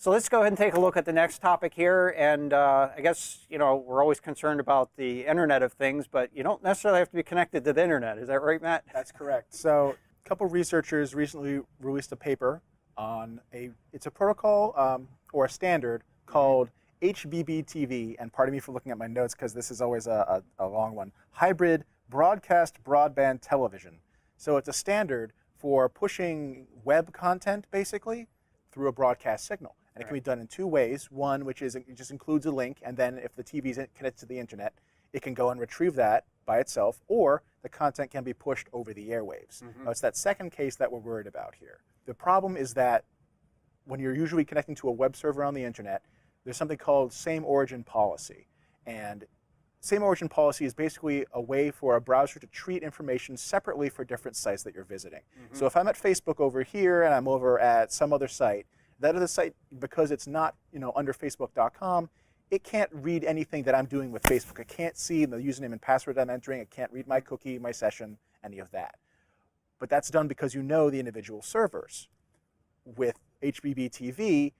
So let's go ahead and take a look at the next topic here. And I guess, we're always concerned about the Internet of Things, but you don't necessarily have to be connected to the Internet. Is that right, Matt? That's correct. So a couple of researchers recently released a paper on it's a protocol or a standard called HbbTV, and pardon me for looking at my notes because this is always a long one, hybrid broadcast broadband television. So it's a standard for pushing web content, basically, through a broadcast signal. And it can be done in two ways. One, which is it just includes a link, and then if the TV is connected to the internet, it can go and retrieve that by itself, or the content can be pushed over the airwaves. Now, it's that second case that we're worried about here. The problem is that when you're usually connecting to a web server on the internet, there's something called same origin policy. And same origin policy is basically a way for a browser to treat information separately for different sites that you're visiting. So if I'm at Facebook over here and I'm over at some other site, that other site, because it's not under facebook.com, it can't read anything that I'm doing with Facebook. It can't see the username and password I'm entering. It can't read my cookie, my session, any of that. But that's done because you know the individual servers. With HbbTV,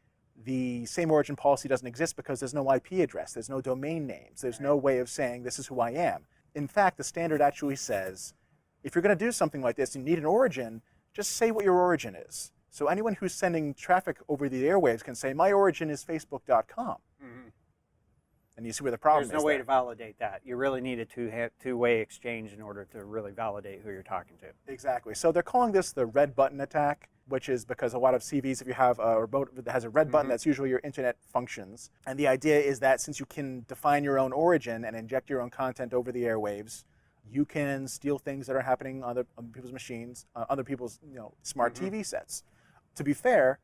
the same origin policy doesn't exist because there's no IP address, there's no domain names, there's no way of saying this is who I am. In fact, the standard actually says, if you're going to do something like this, you need an origin, just say what your origin is. So anyone who's sending traffic over the airwaves can say, my origin is facebook.com. And you see where the problem is. There's no way to validate that. You really need a two-way exchange in order to really validate who you're talking to. Exactly. So they're calling this the red button attack, which is because a lot of CVs, if you have a remote that has a red button, that's usually your internet functions. And the idea is that since you can define your own origin and inject your own content over the airwaves, you can steal things that are happening on people's machines, other people's smart TV sets. To be fair,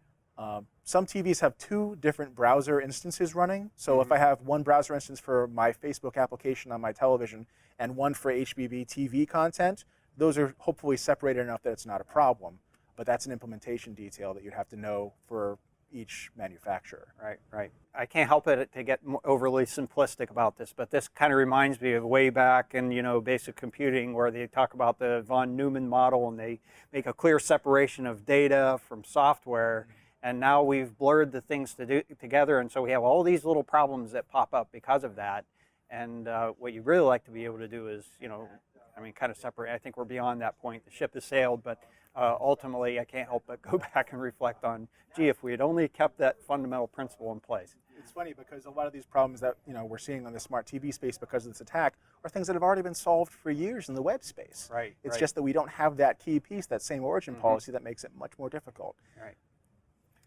some TVs have two different browser instances running. So if I have one browser instance for my Facebook application on my television and one for HbbTV content, those are hopefully separated enough that it's not a problem. But that's an implementation detail that you'd have to know for each manufacturer. Right. I can't help it to get overly simplistic about this, but this kind of reminds me of way back in basic computing, where they talk about the von Neumann model and they make a clear separation of data from software. And now we've blurred the things together, and so we have all these little problems that pop up because of that. And what you'd really like to be able to do is, kind of separate. I think we're beyond that point. The ship has sailed, but ultimately, I can't help but go back and reflect on, gee, if we had only kept that fundamental principle in place. It's funny because a lot of these problems that we're seeing on the smart TV space because of this attack are things that have already been solved for years in the web space. It's just that we don't have that key piece, that same origin policy, that makes it much more difficult.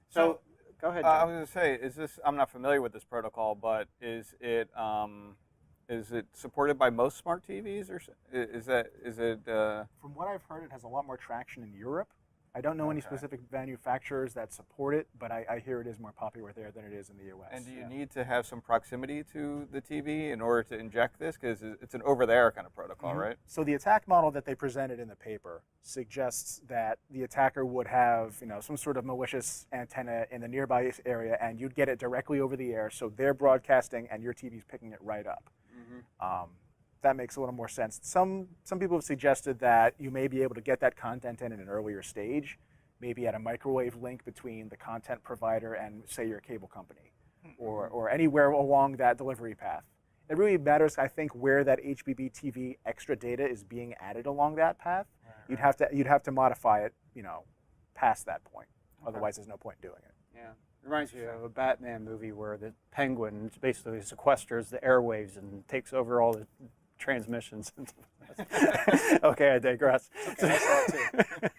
So go ahead, Jim. I was going to say, is this? I'm not familiar with this protocol, but is it supported by most smart TVs, or is it? From what I've heard, it has a lot more traction in Europe. I don't know any specific manufacturers that support it, but I hear it is more popular there than it is in the US. And do you need to have some proximity to the TV in order to inject this? Because it's an over-there kind of protocol, right? So the attack model that they presented in the paper suggests that the attacker would have some sort of malicious antenna in the nearby area, and you'd get it directly over the air, so they're broadcasting and your TV's picking it right up. That makes a little more sense. Some people have suggested that you may be able to get that content in an earlier stage, maybe at a microwave link between the content provider and, say, your cable company, or anywhere along that delivery path. It really matters, I think, where that HbbTV extra data is being added along that path. You'd have to modify it, past that point. Otherwise, there's no point in doing it. Yeah. Reminds me of a Batman movie where the Penguin basically sequesters the airwaves and takes over all the transmissions. Okay, I digress. Okay, I saw it too.